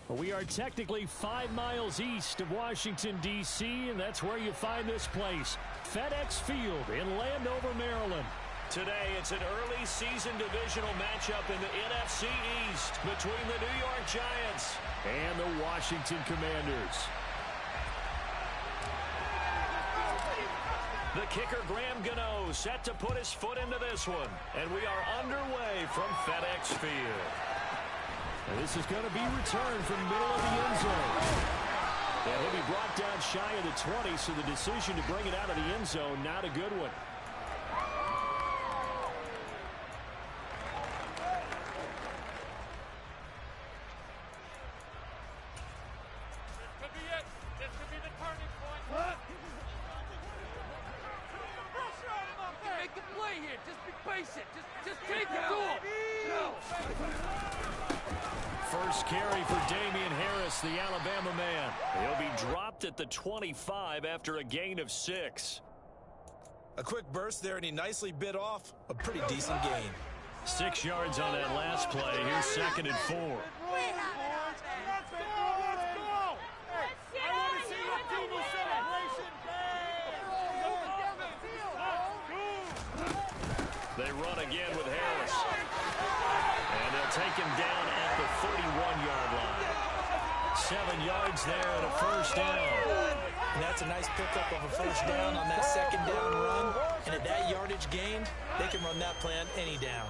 We are technically 5 miles east of Washington, D.C., and that's where you find this place, FedEx Field in Landover, Maryland. Today, it's an early season divisional matchup in the NFC East between the New York Giants and the Washington Commanders. The kicker, Graham Gano, set to put his foot into this one. And we are underway from FedEx Field. And this is going to be returned from the middle of the end zone. And he'll be brought down shy of the 20, so the decision to bring it out of the end zone, not a good one. First carry for Damian Harris, the Alabama man. He'll be dropped at the 25 after a gain of 6. A quick burst there, and he nicely bit off a pretty decent gain. 6 yards on that last play. Here's 2nd and 4. They run again with Harris. And they'll take him down at the 31-yard line. 7 yards there and a first down. And that's a nice pickup of a first down on that 2nd down run. And at that yardage gained, they can run that play on any down.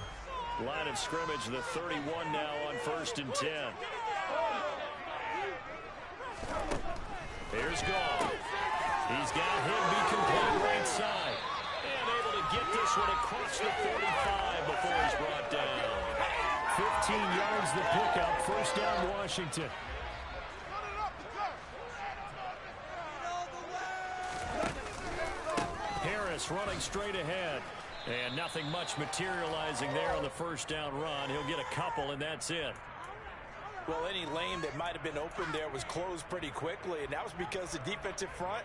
Line of scrimmage, the 31 now on 1st and 10. Here's Goff. He's got him be complete right side. And able to get this one across the 45 before he's brought down. 15 yards the pickup. First down, Washington. Harris running straight ahead. And nothing much materializing there on the first down run. He'll get a couple, and that's it. Well, any lane that might have been open there was closed pretty quickly, and that was because the defensive front,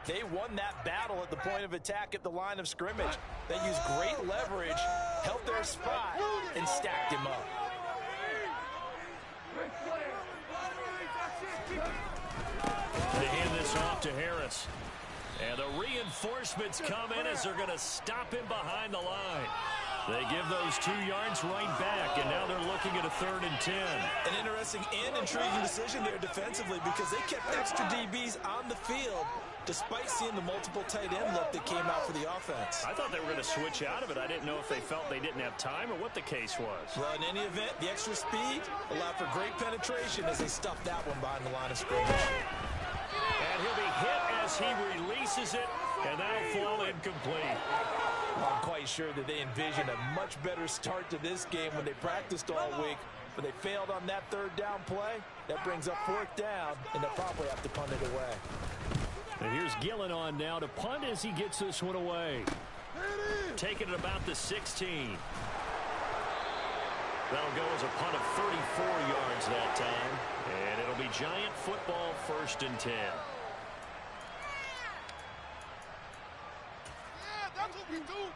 they won that battle at the point of attack at the line of scrimmage. They used great leverage, held their spot, and stacked him up. They hand this off to Harris. And the reinforcements come in as they're going to stop him behind the line. They give those 2 yards right back, and now they're looking at a 3rd and 10. An interesting and intriguing decision there defensively because they kept extra DBs on the field despite seeing the multiple tight end look that came out for the offense. I thought they were going to switch out of it. I didn't know if they felt they didn't have time or what the case was. Well, in any event, the extra speed allowed for great penetration as they stuffed that one behind the line of scrimmage. And he'll be hit as he releases it, and that'll fall incomplete. Well, I'm quite sure that they envisioned a much better start to this game when they practiced all week, but they failed on that 3rd down play. That brings up 4th down, and they'll probably have to punt it away. And here's Gillen on now to punt as he gets this one away. Taking it about the 16. That'll go as a punt of 34 yards that time. And it'll be Giant football, 1st and 10. Yeah, that's what we do.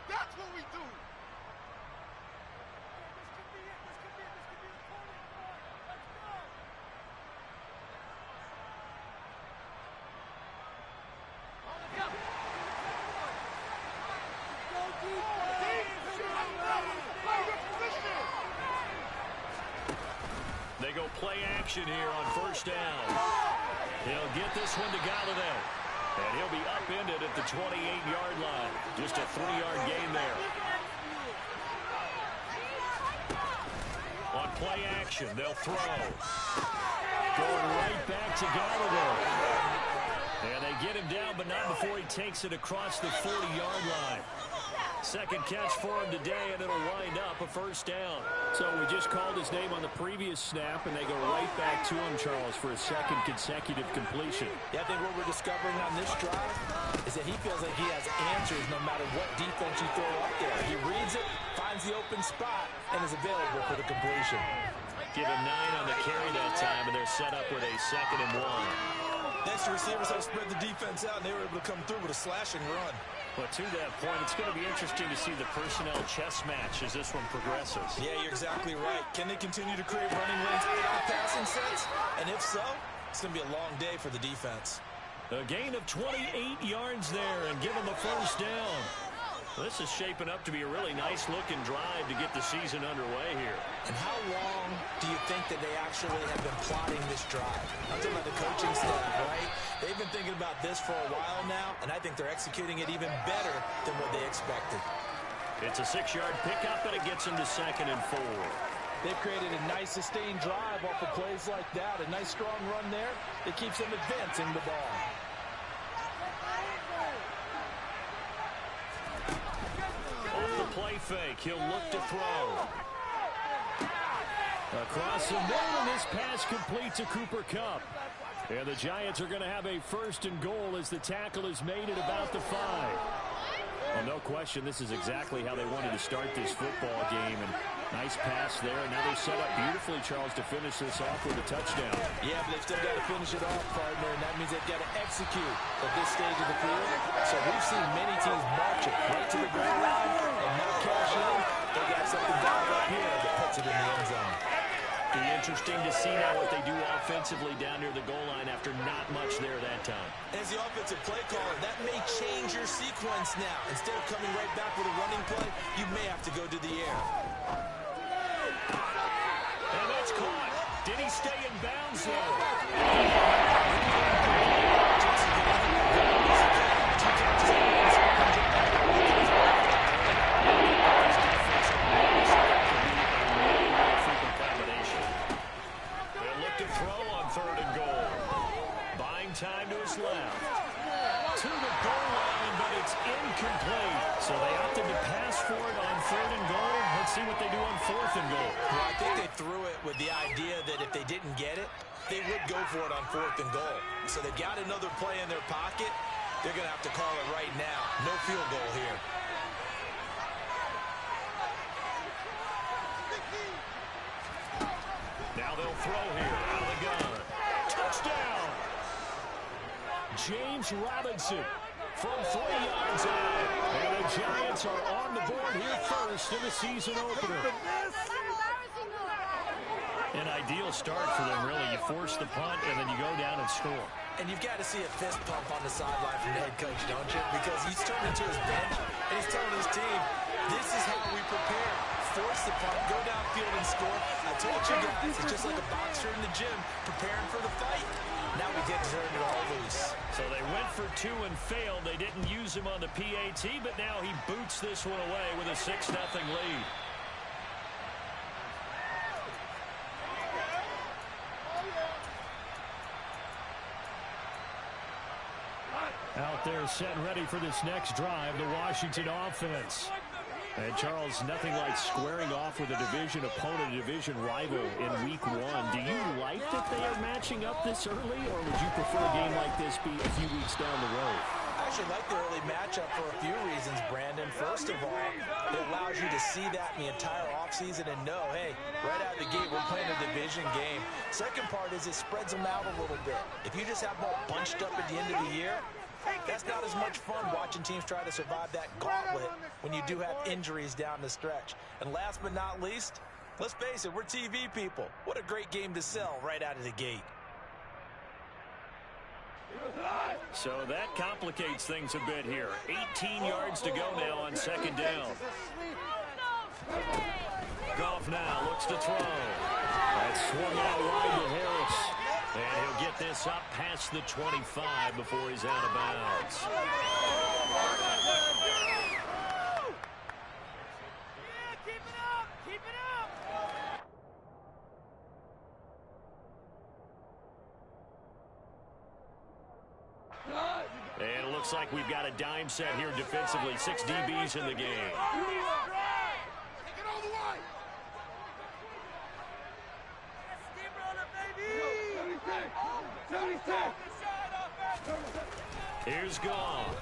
That's what we do. They go play action here on 1st down. He'll get this one to Golladay. And he'll be upended at the 28-yard line. Just a 3-yard gain there. On play action, they'll throw. Going right back to Golladay. And they get him down, but not before he takes it across the 40-yard line. 2nd catch for him today, and it'll wind up a 1st down. So we just called his name on the previous snap, and they go right back to him, Charles, for a 2nd consecutive completion. Yeah, I think what we're discovering on this drive is that he feels like he has answers no matter what defense you throw up there. He reads it, finds the open spot, and is available for the completion. Give him 9 on the carry that time, and they're set up with a 2nd and 1. Next, the receivers have spread the defense out, and they were able to come through with a slashing run. But to that point, it's going to be interesting to see the personnel chess match as this one progresses. Yeah, you're exactly right. Can they continue to create running lanes out of passing sets? And if so, it's going to be a long day for the defense. A gain of 28 yards there and give them the first down. This is shaping up to be a really nice-looking drive to get the season underway here. And how long do you think that they actually have been plotting this drive? I'm talking about the coaching staff, right? They've been thinking about this for a while now, and I think they're executing it even better than what they expected. It's a 6-yard pickup, and it gets them to 2nd and 4. They've created a nice sustained drive off of plays like that. A nice strong run there that keeps them advancing the ball. Off the play fake, he'll look to throw. Across the middle, and this pass complete to Cooper Kupp. And the Giants are going to have a 1st and goal as the tackle is made at about the 5. Well, no question, this is exactly how they wanted to start this football game. And nice pass there. Now they're set up beautifully, Charles, to finish this off with a touchdown. Yeah, but they've still got to finish it off, partner, and that means they've got to execute at this stage of the field. So we've seen many teams march it right to the goal line and not cash in. They got something dialed up here that puts it in the end zone. Be interesting to see now what they do offensively down near the goal line after not much there that time. As the offensive play caller, that may change your sequence now. Instead of coming right back with a running play, you may have to go to the air. And that's caught. Did he stay in bounds, though? They'll look to throw on 3rd and goal. Buying time to his left. To the goal line, but it's incomplete. So they opted to pass for it on 3rd and goal. Let's see what they do on 4th and goal. Well, I think they threw it with the idea that if they didn't get it, they would go for it on 4th and goal. So they've got another play in their pocket. They're going to have to call it right now. No field goal here. Now they'll throw here out of the gun. Touchdown! James Robinson from 3 yards out. And the Giants are on the board here first in the season opener. An ideal start for them, really. You force the punt, and then you go down and score. And you've got to see a fist pump on the sideline from the head coach, don't you? Because he's turning to his bench, and he's telling his team, this is how we prepare. Force the punt, go downfield and score. I told you guys, it's just like a boxer in the gym preparing for the fight. Now we get to turn it all loose. So they went for 2 and failed. They didn't use him on the PAT, but now he boots this one away with a 6-0 lead. Out there set and ready for this next drive, the Washington offense. And Charles, nothing like squaring off with a division opponent, a division rival in week 1. Do you like that they are matching up this early, or would you prefer a game like this be a few weeks down the road? I actually like the early matchup for a few reasons, Brandon. First of all, it allows you to see that in the entire offseason and know, hey, right out of the gate, we're playing a division game. Second part is it spreads them out a little bit. If you just have them all bunched up at the end of the year, that's not as much fun watching teams try to survive that gauntlet when you do have injuries down the stretch. And last but not least, let's face it, we're TV people. What a great game to sell right out of the gate. So that complicates things a bit here. 18 yards to go now on 2nd down. Goff now looks to throw. That's swung out wide to Harris. And he'll get this up past the 25 before he's out of bounds. Keep it up! Keep it up! And it looks like we've got a dime set here defensively. 6 DBs in the game. Take it all the way! Here's Goff.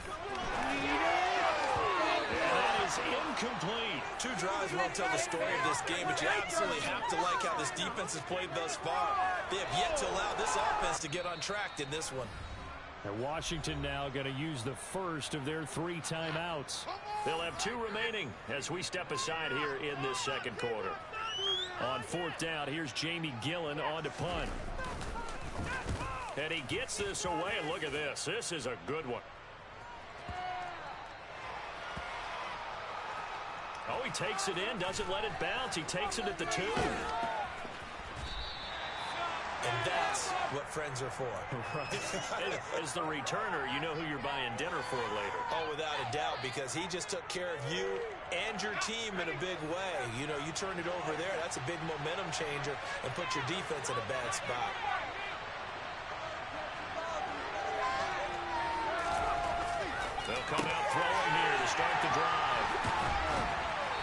And that is incomplete. 2 drives won't tell the story of this game, but you absolutely have to like how this defense has played thus far. They have yet to allow this offense to get on track in this one. And Washington now going to use the first of their 3 timeouts. They'll have 2 remaining as we step aside here in this second quarter. On 4th down, here's Jamie Gillen on to punt. And he gets this away, and look at this. This is a good one. Oh, he takes it in, doesn't let it bounce. He takes it at the 2. And that's what friends are for. Right. As the returner, you know who you're buying dinner for later. Oh, without a doubt, because he just took care of you and your team in a big way. You know, you turn it over there, that's a big momentum changer, and put your defense in a bad spot. They'll come out throwing here to start the drive.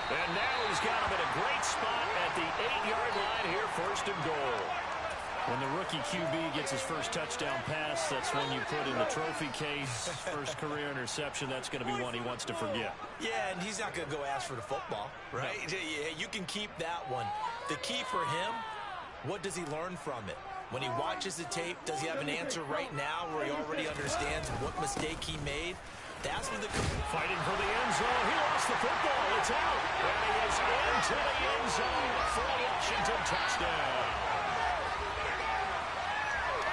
And now he's got him at a great spot at the 8-yard line here, 1st and goal. When the rookie QB gets his first touchdown pass, that's when you put in the trophy case. First career interception, that's going to be one he wants to forget. Yeah, and he's not going to go ask for the football, right? No. You can keep that one. The key for him, what does he learn from it? When he watches the tape, does he have an answer right now where he already understands what mistake he made? That's what fighting for the end zone. He lost the football. It's out. And he is into the end zone for a Washington touchdown.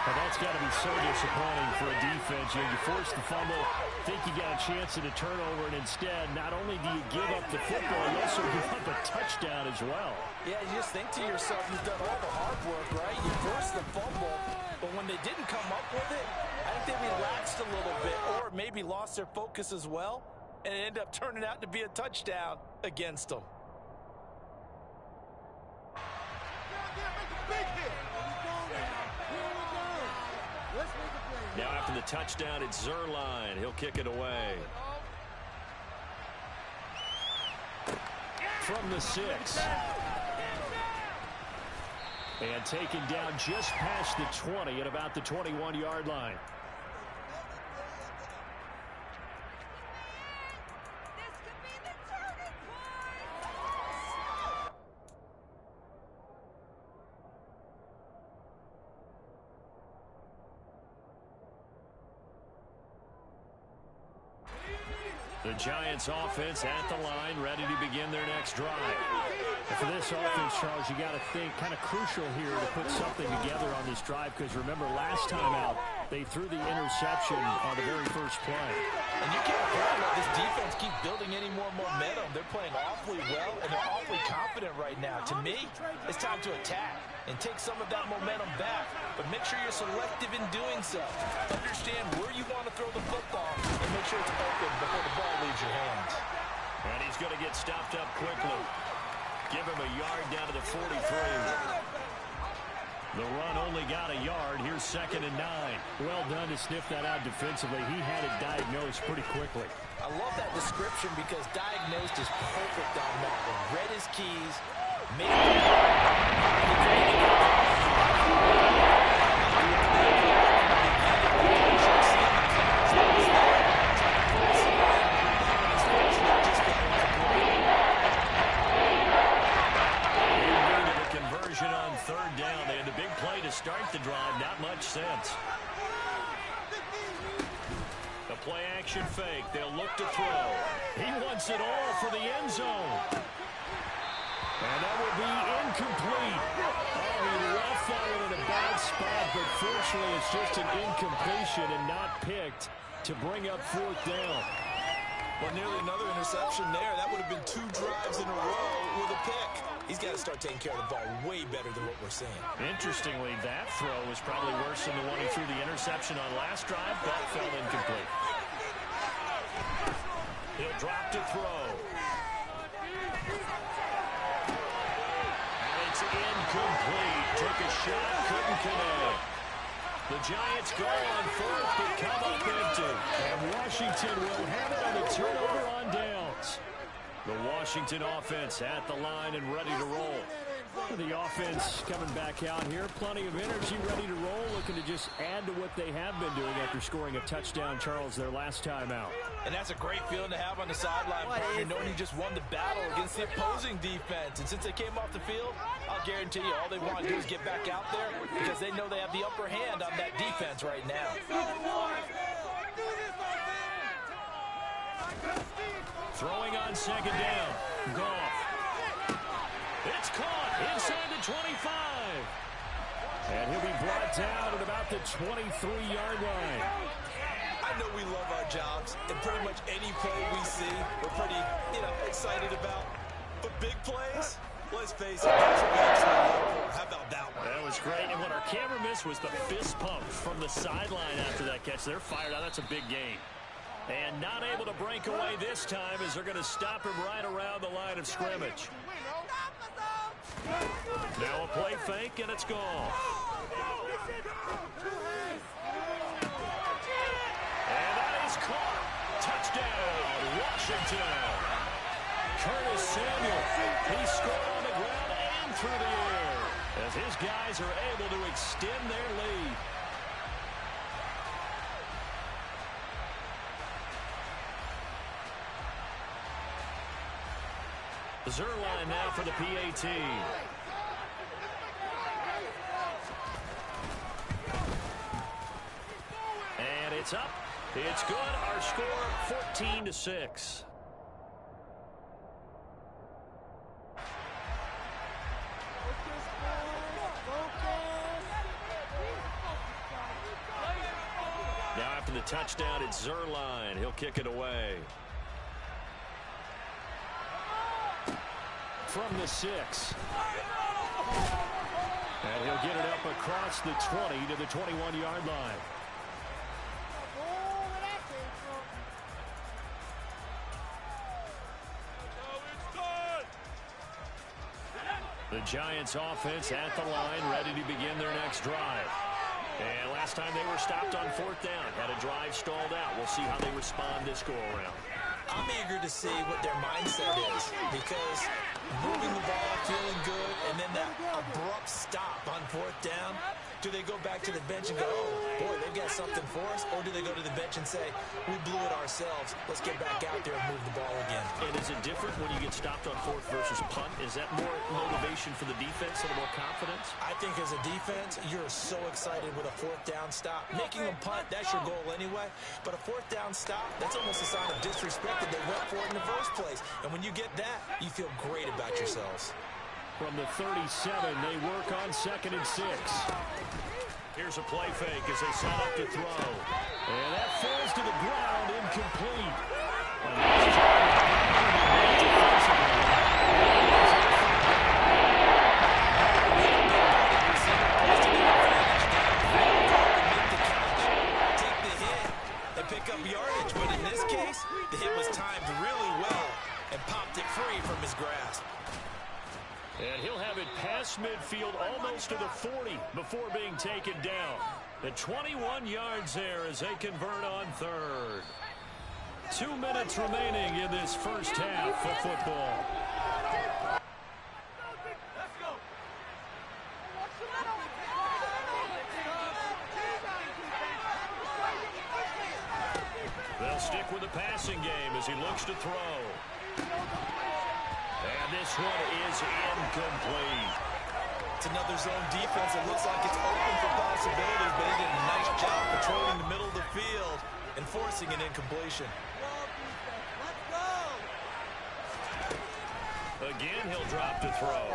Well, that's got to be so disappointing for a defense. You know, you force the fumble, think you got a chance at a turnover, and instead, not only do you give up the football, you also give up a touchdown as well. Yeah, you just think to yourself, you've done all the hard work, right? You forced the fumble, but when they didn't come up with it, I think they relaxed a little bit, or maybe lost their focus as well, and it ended up turning out to be a touchdown against them. Now after the touchdown, it's Zuerlein. He'll kick it away. From the 6. And taken down just past the 20 at about the 21-yard line. The Giants offense at the line, ready to begin their next drive. And for this offense, Charles, you got to think kind of crucial here to put something together on this drive, because remember last time out, they threw the interception on the very first play. And you can't afford to let this defense keep building any more momentum. They're playing awfully well, and they're awfully confident right now. To me, it's time to attack and take some of that momentum back, but make sure you're selective in doing so. Understand where you want to throw the football and make sure it's open before the ball leaves your hands. And he's going to get stopped up quickly. Give him a yard down to the 43. The run only got a yard. Here's 2nd and 9. Well done to sniff that out defensively. He had it diagnosed pretty quickly. I love that description because diagnosed is perfect on that one. Read his keys, made start the drive, not much sense. The play action fake. They'll look to throw. He wants it all for the end zone. And that will be incomplete. Oh, he left that one in a bad spot, but fortunately it's just an incompletion and not picked to bring up 4th down. Well, nearly another interception there. That would have been 2 drives in a row with a pick. He's got to start taking care of the ball way better than what we're seeing. Interestingly, that throw was probably worse than the one he threw the interception on last drive. That fell incomplete. He'll drop to throw. And it's incomplete. Took a shot, couldn't connect. The Giants go on 4th, but come up empty. And Washington will have it on the turnover on downs. The Washington offense at the line and ready to roll. The offense coming back out here. Plenty of energy, ready to roll, looking to just add to what they have been doing after scoring a touchdown, Charles, their last time out. And that's a great feeling to have on the sideline, partner, knowing you just won the battle against the opposing defense. And since they came off the field, I'll guarantee you all they want to do is get back out there because they know they have the upper hand on that defense right now. Throwing on second down. Goff. It's caught inside the 25. And he'll be brought down at about the 23-yard line. I know we love our jobs, and pretty much any play we see, we're pretty, excited about. But big plays, let's face it, that's what we actually look for. How about that one? That was great. And what our camera missed was the fist pump from the sideline after that catch. They're fired out. That's a big gain. And not able to break away this time as they're going to stop him right around the line of scrimmage. Now a play fake, and it's gone. And that is caught. Touchdown, Washington. Curtis Samuel, he scored on the ground and through the air as his guys are able to extend their lead. Zuerlein now for the PAT. And it's up. It's good. Our score 14-6. Now after the touchdown, it's Zuerlein. He'll kick it away. From the 6. And he'll get it up across the 20 to the 21-yard line. The Giants offense at the line, ready to begin their next drive. And last time they were stopped on fourth down, had a drive stalled out. We'll see how they respond this go-around. I'm eager to see what their mindset is because moving the ball, feeling good, and then that abrupt stop on fourth down, do they go back to the bench and go, oh, boy, they've got something for us? Or do they go to the bench and say, we blew it ourselves. Let's get back out there and move the ball again. And is it different when you get stopped on fourth versus punt? Is that more motivation for the defense, a little more confidence? I think as a defense, you're so excited with a fourth down stop. Making them punt, that's your goal anyway. But a fourth down stop, that's almost a sign of disrespect that they went for it in the first place. And when you get that, you feel great about yourselves. From the 37, they work on 2nd and 6. Here's a play fake as they set up to throw. And that falls to the ground, incomplete. Take the hit and pick up yardage, but in this case, the hit was timed really well and popped it free from his grasp. And he'll have it past midfield almost to the 40 before being taken down. The 21 yards there as they convert on third. 2 minutes remaining in this first half of football. They'll stick with the passing game as he looks to throw. And this one is incomplete. It's another zone defense. It looks like it's open for possibilities, but he did a nice job patrolling the middle of the field and forcing an incompletion. Again, he'll drop to throw.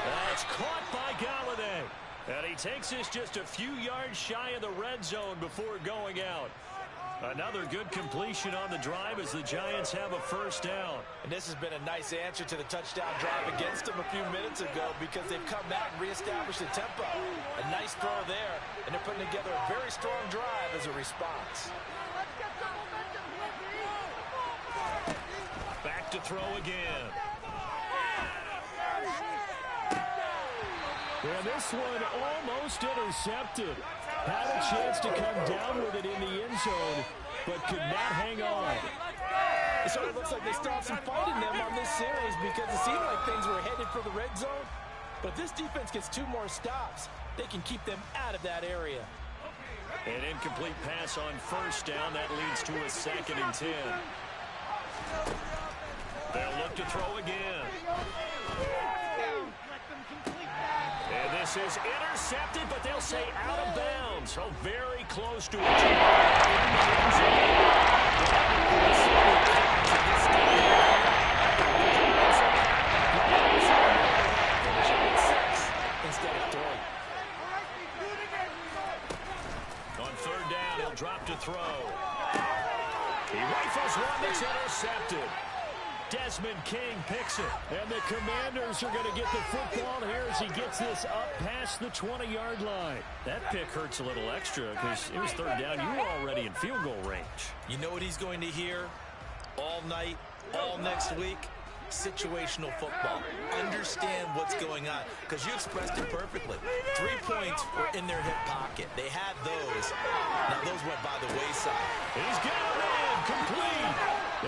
That's caught by Galladay. And he takes this just a few yards shy of the red zone before going out. Another good completion on the drive as the Giants have a first down. And this has been a nice answer to the touchdown drive against them a few minutes ago because they've come back and reestablished the tempo. A nice throw there, and they're putting together a very strong drive as a response. Back to throw again. And this one almost intercepted. Had a chance to come down with it in the end zone, but could not hang on. It sort of looks like they still have some fight in them on this series because it seemed like things were headed for the red zone. But if this defense gets 2 more stops, they can keep them out of that area. An incomplete pass on first down. That leads to a 2nd and 10. They'll look to throw again. And this is intercepted, but they'll say out of bounds. So very close to it. Instead of 3. On 3rd down, he'll drop to throw. He rifles one that's intercepted. Desmond King picks it. And the Commanders are going to get the football here as he gets this up past the 20-yard line. That pick hurts a little extra because it was 3rd down. You were already in field goal range. You know what he's going to hear all night, all next week? Situational football. Understand what's going on, because you expressed it perfectly. 3 points were in their hip pocket. They had those. Now those went by the wayside. He's got it in, complete.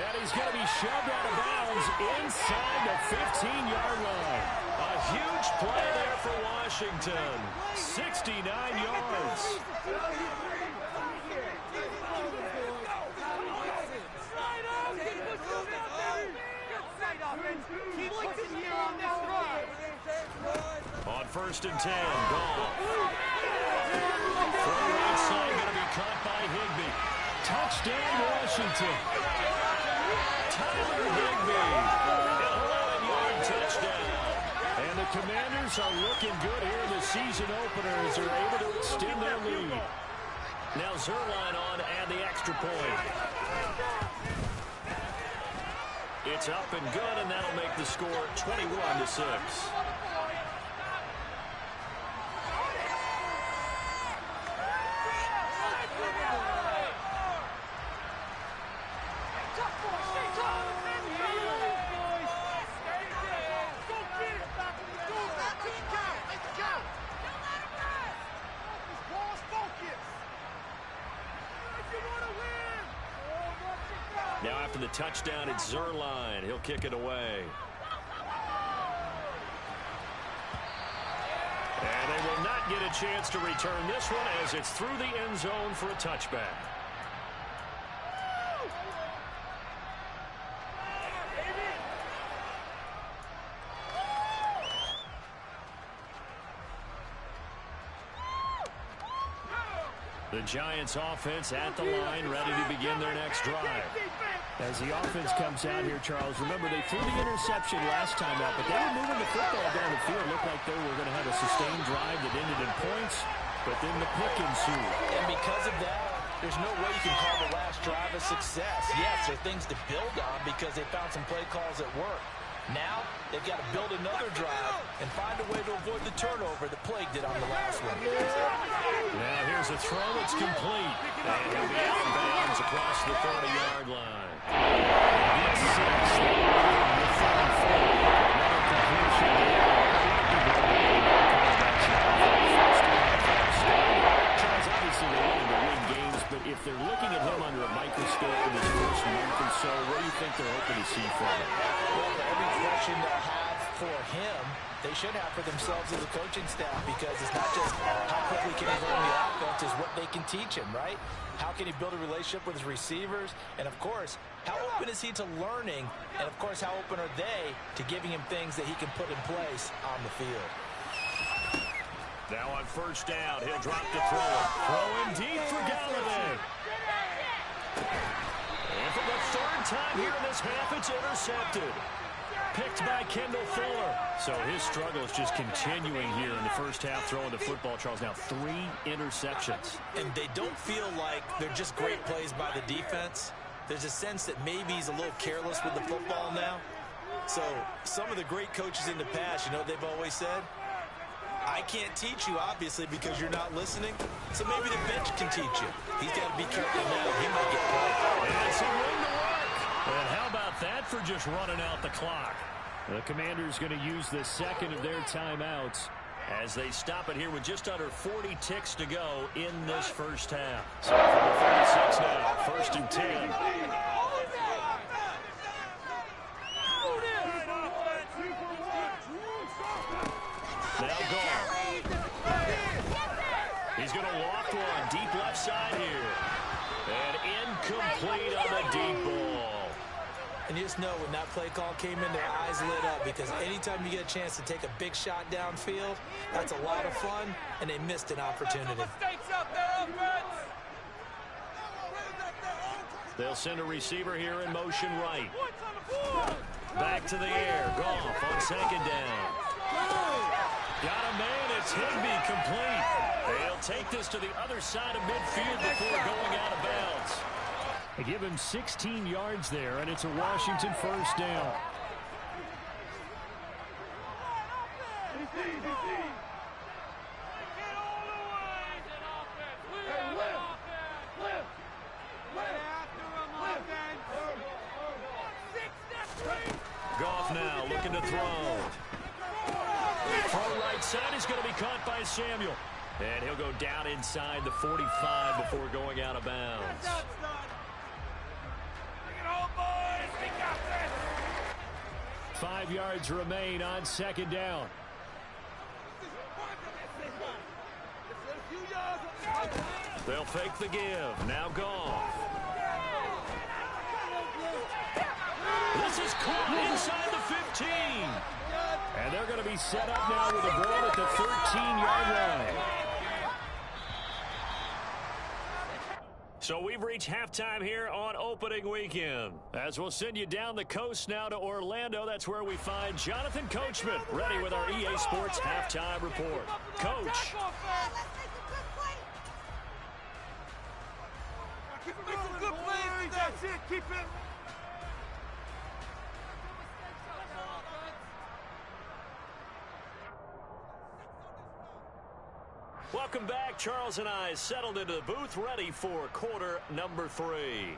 And he's going to be shoved out of bounds inside the 15-yard line. A huge play there for Washington. 69 yards. On 1st and 10, Goff. From right side, going to be caught by Higbee. Touchdown, Washington. Tyler Higbee. An 11-yard touchdown. And the Commanders are looking good here in the season opener as they're able to extend their lead. Now Zuerlein on and the extra point. It's up and good, and that'll make the score 21-6. Now after the touchdown, it's Zuerlein. He'll kick it away. And they will not get a chance to return this one as it's through the end zone for a touchback. The Giants offense at the line, ready to begin their next drive. As the offense comes out here, Charles, remember they threw the interception last time out, but they were moving the football down the field. It looked like they were going to have a sustained drive that ended in points, but then the pick ensued. And because of that, there's no way you can call the last drive a success. Yes, there are things to build on because they found some play calls that work. Now, they've got to build another drive and find a way to avoid the turnover that plagued it on the last one. Now here's a throw. It's complete. And he'll be out of bounds across the 30-yard line. It's 6. The 34. Another completion. Charles, obviously they wanted to win games, but if they're looking at him under a microscope in his first month or so, what do you think they're hoping to see from him? Well, every question they'll have for him, they should have for themselves as a coaching staff, because it's not just how quickly can he learn the offense, it's what they can teach him, right? How can he build a relationship with his receivers? And, of course, how open is he to learning? And, of course, how open are they to giving him things that he can put in place on the field? Now on first down, he'll drop to throw it. Throwing deep for Golladay. And for the 3rd time here in this half, it's intercepted. Picked by Kendall Fuller. So his struggle is just continuing here in the first half throwing the football, Charles. Now 3 interceptions. And they don't feel like they're just great plays by the defense. There's a sense that maybe he's a little careless with the football now. So some of the great coaches in the past, you know what they've always said? I can't teach you, obviously, because you're not listening. So maybe the bench can teach you. He's got to be careful now. He might get caught. And it's a win to work. And how about that for just running out the clock? The Commanders going to use the second of their timeouts as they stop it here with just under 40 ticks to go in this first half. So from the 36 now, 1st and 10. deep left side here. And incomplete on the deep ball. And you just know when that play call came in, their eyes lit up, because anytime you get a chance to take a big shot downfield, that's a lot of fun, and they missed an opportunity. They'll send a receiver here in motion right. Back to the air. Goff on second down. Got a man. It's Higbee complete. They'll take this to the other side of midfield before going out of bounds. They give him 16 yards there, and it's a Washington first down. Goff now looking to throw. Throw right side is going to be caught by Samuel. And he'll go down inside the 45 before going out of bounds. 5 yards remain on second down. They'll fake the give. Now Goff. This is caught inside the 15. And they're going to be set up now with a ball at the 13-yard line. So we've reached halftime here on opening weekend. As we'll send you down the coast now to Orlando, that's where we find Jonathan Coachman, ready with our EA Sports halftime report. Coach. That's it. Keep it. Welcome back. Charles and I settled into the booth, ready for quarter number 3.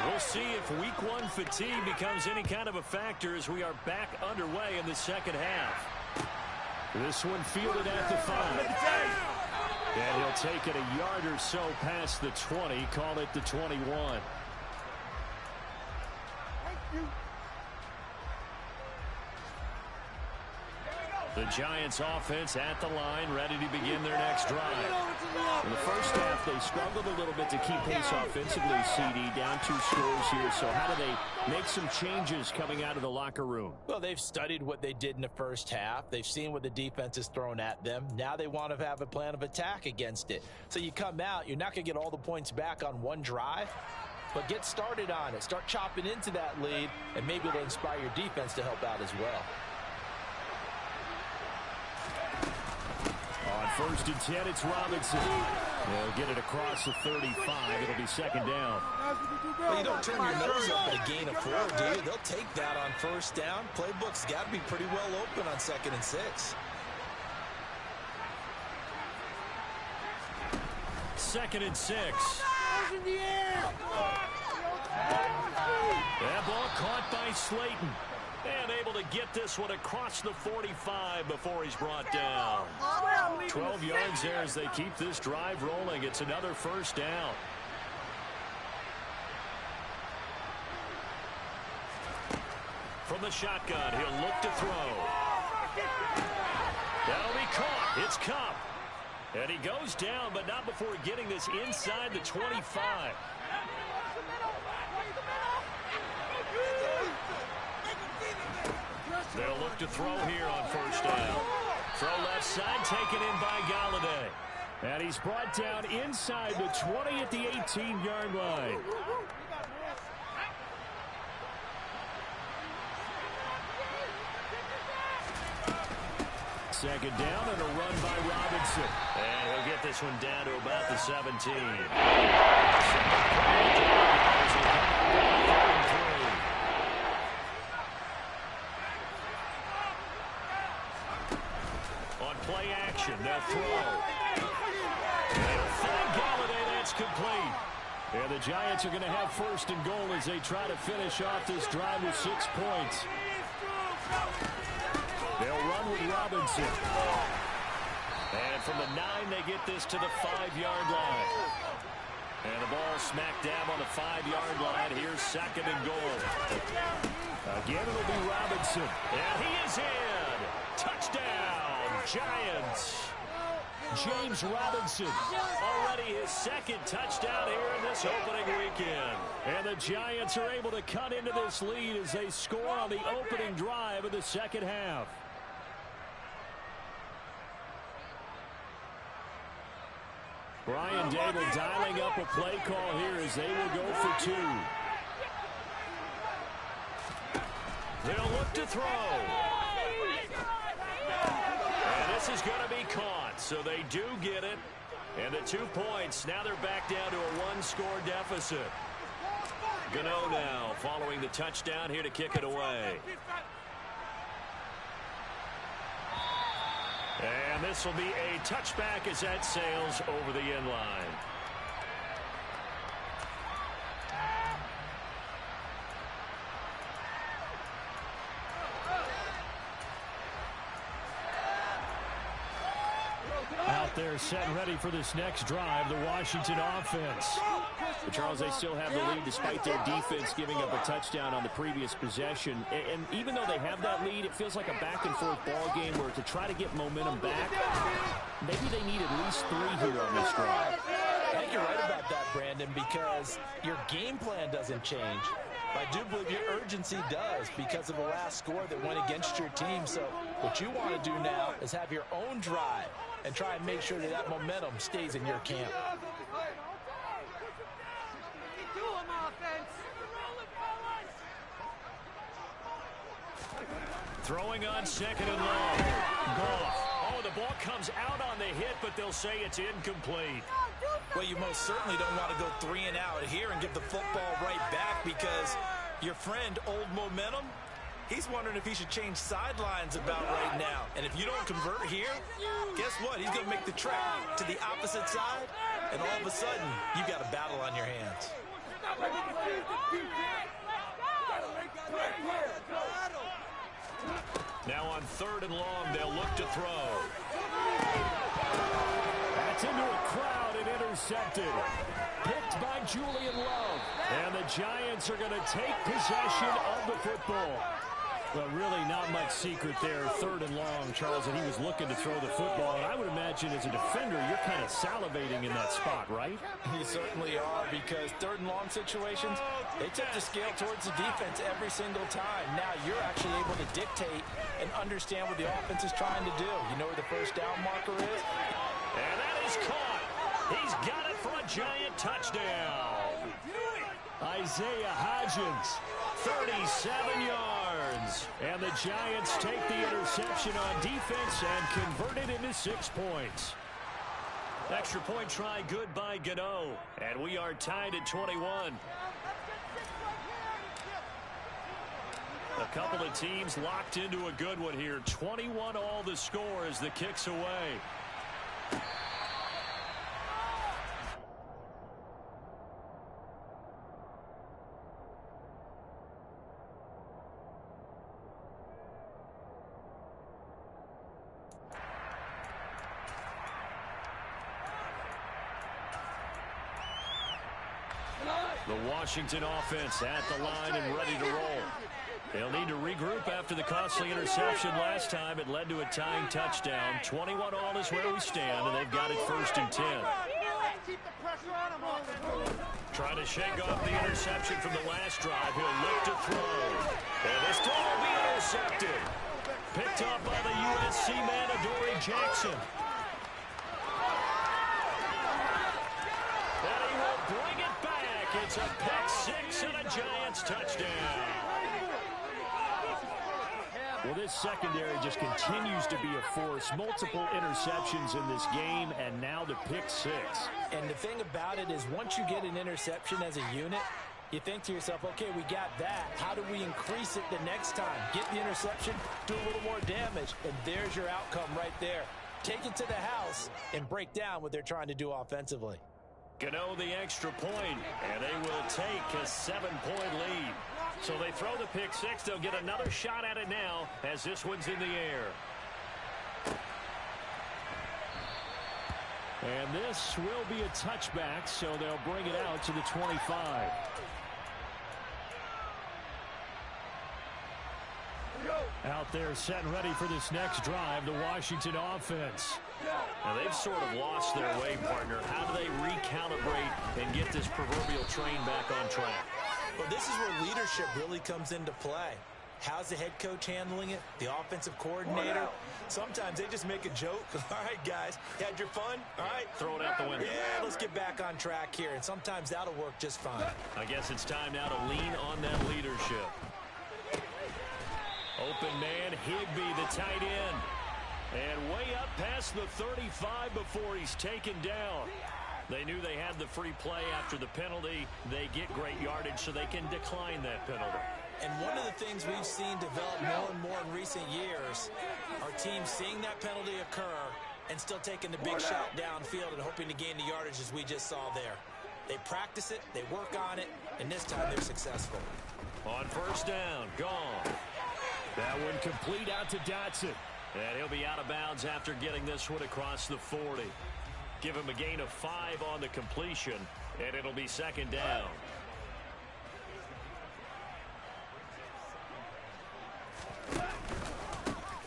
We'll see if week 1 fatigue becomes any kind of a factor as we are back underway in the second half. This one fielded at the 5. And he'll take it a yard or so past the 20, call it the 21. The Giants offense at the line, ready to begin their next drive. In the first half, they struggled a little bit to keep pace offensively, CD, down 2 scores here. So how do they make some changes coming out of the locker room? Well, they've studied what they did in the first half. They've seen what the defense has thrown at them. Now they want to have a plan of attack against it. So you come out, you're not going to get all the points back on one drive, but get started on it. Start chopping into that lead, and maybe it'll inspire your defense to help out as well. On 1st and 10, it's Robinson. They'll get it across the 35. It'll be second down. Well, you don't turn your nose up at a gain of 4, do you? They'll take that on 1st down. Playbook's got to be pretty well open on 2nd and 6. 2nd and 6. That ball caught by Slayton. And able to get this one across the 45 before he's brought down. 12 yards there as they keep this drive rolling. It's another 1st down. From the shotgun, he'll look to throw. That'll be caught. It's Kupp. And he goes down, but not before getting this inside the 25. They'll look to throw here on 1st down. Throw left side, taken in by Golladay. And he's brought down inside the 20 at the 18-yard line. Second down and a run by Robinson. And he'll get this one down to about the 17. Play action, they'll throw. They'll find Golladay, that's complete. And the Giants are going to have 1st and goal as they try to finish off this drive with 6 points. They'll run with Robinson. And from the 9, they get this to the 5-yard line. And the ball smacked dab on the 5-yard line. Here's second and goal. Again, it'll be Robinson. And he is in. Touchdown, Giants. James Robinson, already his second touchdown here in this opening weekend. And the Giants are able to cut into this lead as they score on the opening drive of the second half. Brian Dable dialing up a play call here as they will go for 2. They'll look to throw. And this is going to be caught, so they do get it. And the 2 points, now they're back down to a 1-score deficit. Gano now following the touchdown here to kick it away. And this will be a touchback as that sails over the end line. Out there set and ready for this next drive, the Washington offense. But Charles, they still have the lead despite their defense giving up a touchdown on the previous possession. And even though they have that lead, it feels like a back-and-forth ball game where to try to get momentum back, maybe they need at least 3 here on this drive. I think you're right about that, Brandon, because your game plan doesn't change. I do believe your urgency does because of the last score that went against your team. So what you want to do now is have your own drive and try and make sure that that momentum stays in your camp. Throwing on second and long. Goff. Oh, the ball comes out on the hit, but they'll say it's incomplete. Well, you most certainly don't want to go 3 and out here and give the football right back because your friend, Old Momentum, he's wondering if he should change sidelines about right now. And if you don't convert here, guess what? He's going to make the trek to the opposite side, and all of a sudden, you've got a battle on your hands. Now on 3rd and long, they'll look to throw. That's into a crowd and intercepted. Picked by Julian Love. And the Giants are going to take possession of the football. Well, really not much secret there. 3rd and long, Charles, and he was looking to throw the football. And I would imagine as a defender, you're kind of salivating in that spot, right? You certainly are, because 3rd and long situations, they tip the scale towards the defense every single time. Now you're actually able to dictate and understand what the offense is trying to do. You know where the first down marker is? And that is caught. He's got it for a Giant touchdown. Isaiah Hodgins, 37 yards. And the Giants take the interception on defense and convert it into 6 points. Extra point try good by Gano. And we are tied at 21. A couple of teams locked into a good one here. 21 all the score as the kick's away. The Washington offense at the line and ready to roll. They'll need to regroup after the costly interception last time. It led to a tying touchdown. 21 all is where we stand, and they've got it 1st and 10. Trying to shake off the interception from the last drive. He'll look to throw. And this throw will be intercepted. Picked up by the USC man, Adoree Jackson. And he will bring it back. It's a pick 6 and a Giants touchdown. Well, this secondary just continues to be a force. Multiple interceptions in this game, and now the pick 6. And the thing about it is once you get an interception as a unit, you think to yourself, okay, we got that. How do we increase it the next time? Get the interception, do a little more damage, and there's your outcome right there. Take it to the house and break down what they're trying to do offensively. Gano the extra point, and they will take a 7-point lead. So they throw the pick 6. They'll get another shot at it now as this one's in the air. And this will be a touchback, so they'll bring it out to the 25. Out there set and ready for this next drive, the Washington offense. Now they've sort of lost their way, partner. How do they recalibrate and get this proverbial train back on track? Well, this is where leadership really comes into play. How's the head coach handling it? The offensive coordinator? Sometimes they just make a joke. All right, guys, you had your fun? All right. Throw it out the window. Yeah, let's get back on track here. And sometimes that'll work just fine. I guess it's time now to lean on that leadership. Open man, Higbee, the tight end. And way up past the 35 before he's taken down. They knew they had the free play after the penalty. They get great yardage so they can decline that penalty. And one of the things we've seen develop more and more in recent years are teams seeing that penalty occur and still taking the big shot downfield and hoping to gain the yardage as we just saw there. They practice it, they work on it, and this time they're successful. On first down, gone. That one complete out to Dotson. And he'll be out of bounds after getting this one across the 40. Give him a gain of 5 on the completion, and it'll be second down.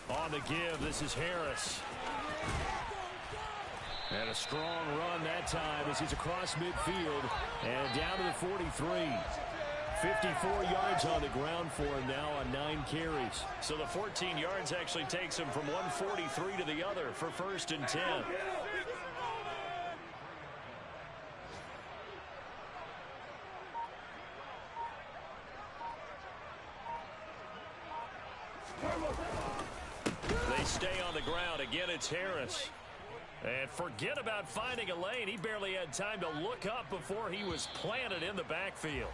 On the give, this is Harris. And a strong run that time as he's across midfield and down to the 43. 54 yards on the ground for him now on 9 carries. So the 14 yards actually takes him from 143 to the other for first and 10. They stay on the ground. Again, it's Harris. And forget about finding a lane. He barely had time to look up before he was planted in the backfield.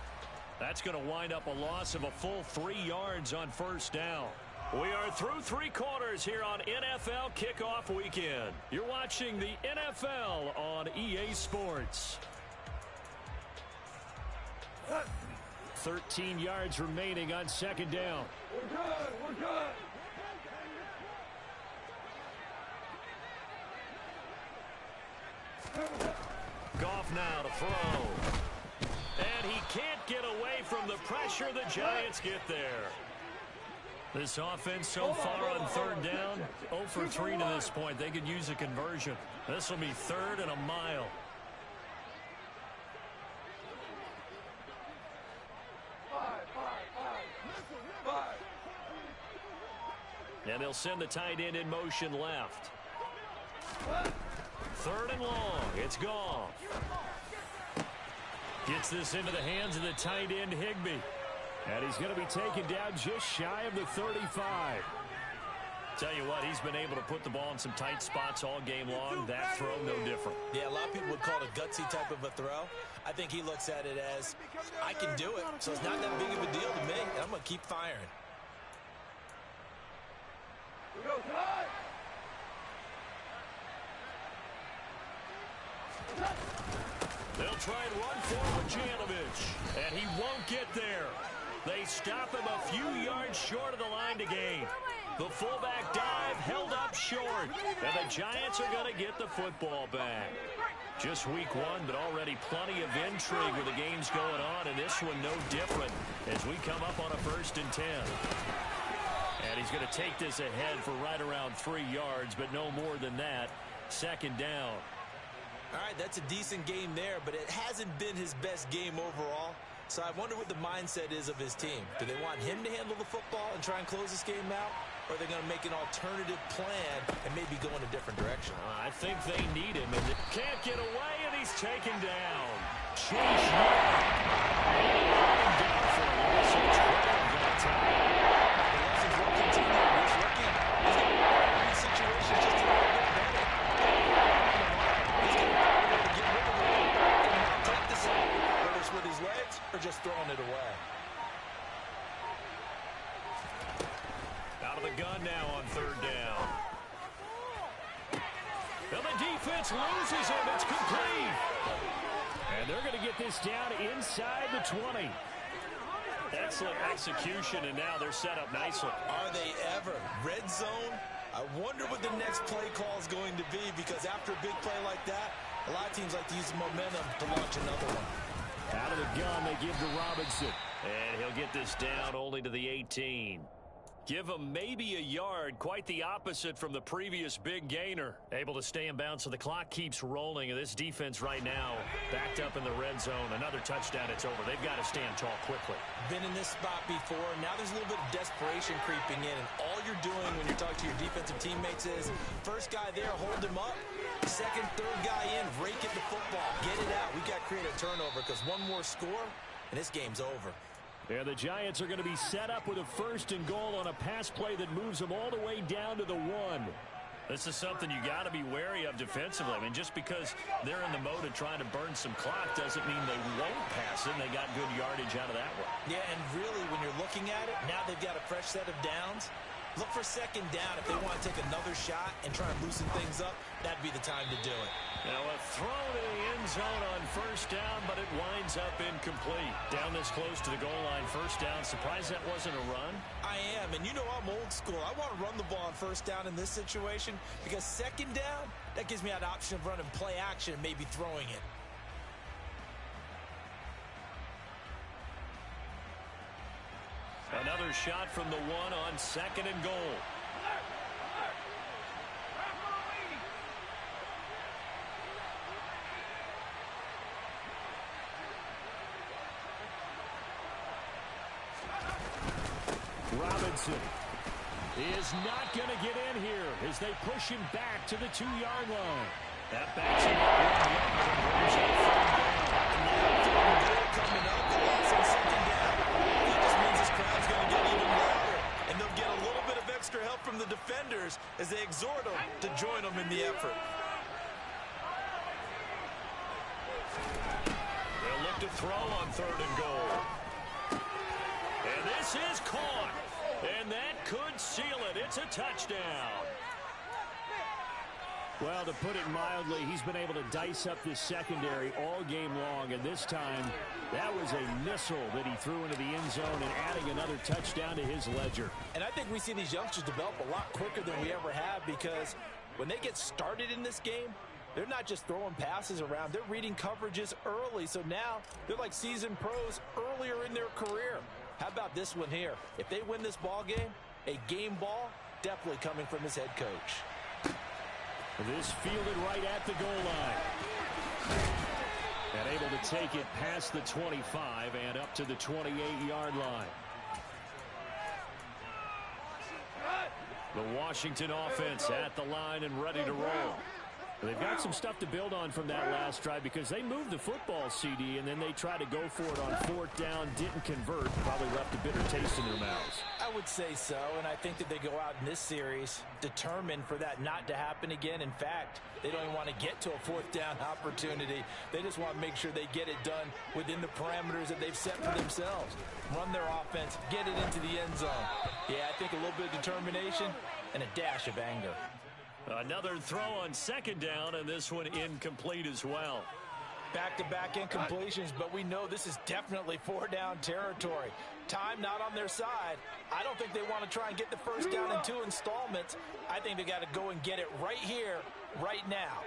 That's going to wind up a loss of a full 3 yards on first down. We are through 3 quarters here on NFL Kickoff Weekend. You're watching the NFL on EA Sports. 13 yards remaining on second down. We're good. We're good. Goff now to throw. And he can't get away from the pressure. The Giants get there. This offense so far on third down, 0 for 3 to this point. They could use a conversion. This will be 3rd and a mile. And they'll send the tight end in motion left. 3rd and long. It's Goff. Gets this into the hands of the tight end, Higbee. And he's going to be taken down just shy of the 35. Tell you what, he's been able to put the ball in some tight spots all game long. That throw, no different. Yeah, a lot of people would call it a gutsy type of a throw. I think he looks at it as, I can do it, so it's not that big of a deal to me, and I'm going to keep firing. They'll try and run forward Janovich, and he won't get there. They stop him a few yards short of the line to gain. The fullback dive held up short, and the Giants are going to get the football back. Just week 1, but already plenty of intrigue with the games going on, and this one no different as we come up on a 1st and 10. And he's going to take this ahead for right around 3 yards, but no more than that. Second down. All right, that's a decent game there, but it hasn't been his best game overall. So I wonder what the mindset is of his team. Do they want him to handle the football and try and close this game out? Or are they going to make an alternative plan and maybe go in a different direction? I think they need him, and they can't get away, and he's taken down. Chase down for a loss of 12 that time. The lessons will continue. He's looking. He's going to be in these situations just a little bit better. He's going to be able to get rid of it and not take the sack, whether it's with his legs or just throwing it away. Out of the gun now on 3rd down. And the defense loses him. It's complete. And they're going to get this down inside the 20. Excellent execution, and now they're set up nicely. Are they ever? Red zone, I wonder what the next play call is going to be, because after a big play like that, a lot of teams like to use the momentum to launch another one. Out of the gun, they give to Robinson. And he'll get this down only to the 18. Give him maybe a yard, quite the opposite from the previous big gainer. Able to stay in bounds, so the clock keeps rolling. And this defense right now, backed up in the red zone. Another touchdown, it's over. They've got to stand tall quickly. Been in this spot before. Now there's a little bit of desperation creeping in. And all you're doing when you're talking to your defensive teammates is, first guy there, hold him up. Second, third guy in, rake at the football. Get it out. We got to create a turnover, because one more score, and this game's over. Yeah, the Giants are going to be set up with a 1st and goal on a pass play that moves them all the way down to the 1. This is something you got to be wary of defensively. I mean, just because they're in the mode of trying to burn some clock doesn't mean they won't pass it. They got good yardage out of that one. Yeah, and really, when you're looking at it, now they've got a fresh set of downs. Look for second down if they want to take another shot and try and loosen things up. That'd be the time to do it. Now a throw to the end zone on 1st down, but it winds up incomplete. Down this close to the goal line, 1st down. Surprised that wasn't a run? I am, and you know I'm old school. I want to run the ball on 1st down in this situation, because second down, that gives me that option of running play action and maybe throwing it. Another shot from the 1 on 2nd and goal. Robinson is not going to get in here as they push him back to the 2-yard line. That backs him up and brings up 3rd down. Coming up, the loss on 2nd down. That just means this crowd's going to get even louder, and they'll get a little bit of extra help from the defenders as they exhort them to join them in the effort. They'll look to throw on 3rd and goal. And this is caught. And that could seal it. It's a touchdown. Well, to put it mildly, he's been able to dice up this secondary all game long. And this time, that was a missile that he threw into the end zone and adding another touchdown to his ledger. And I think we see these youngsters develop a lot quicker than we ever have, because when they get started in this game, they're not just throwing passes around. They're reading coverages early. So now they're like seasoned pros earlier in their career. How about this one here? If they win this ball game, a game ball definitely coming from his head coach. This fielded right at the goal line. And able to take it past the 25 and up to the 28-yard line. The Washington offense at the line and ready to roll. They've got some stuff to build on from that last drive, because they moved the football, CD, and then they tried to go for it on 4th down, didn't convert, probably left a bitter taste in their mouths. I would say so, and I think that they go out in this series determined for that not to happen again. In fact, they don't even want to get to a 4th down opportunity. They just want to make sure they get it done within the parameters that they've set for themselves. Run their offense, get it into the end zone. Yeah, I think a little bit of determination and a dash of anger. Another throw on 2nd down, and this one incomplete as well. Back-to-back incompletions, but we know this is definitely 4-down territory. Time not on their side. I don't think they want to try and get the 1st down in 2 installments. I think they got to go and get it right here, right now.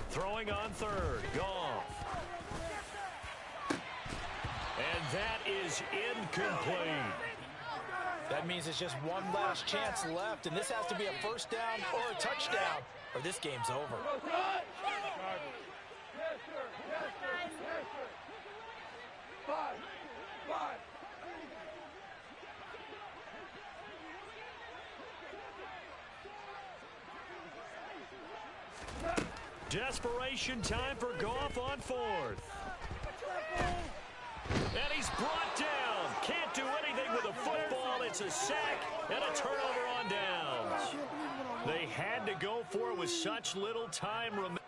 Throwing on 3rd, Goff. And that is incomplete. That means it's just one last chance left, and this has to be a 1st down or a touchdown, or this game's over. Desperation time for Goff on 4th. And he's brought down. Can't do anything with a football. It's a sack and a turnover on downs. They had to go for it with such little time remaining.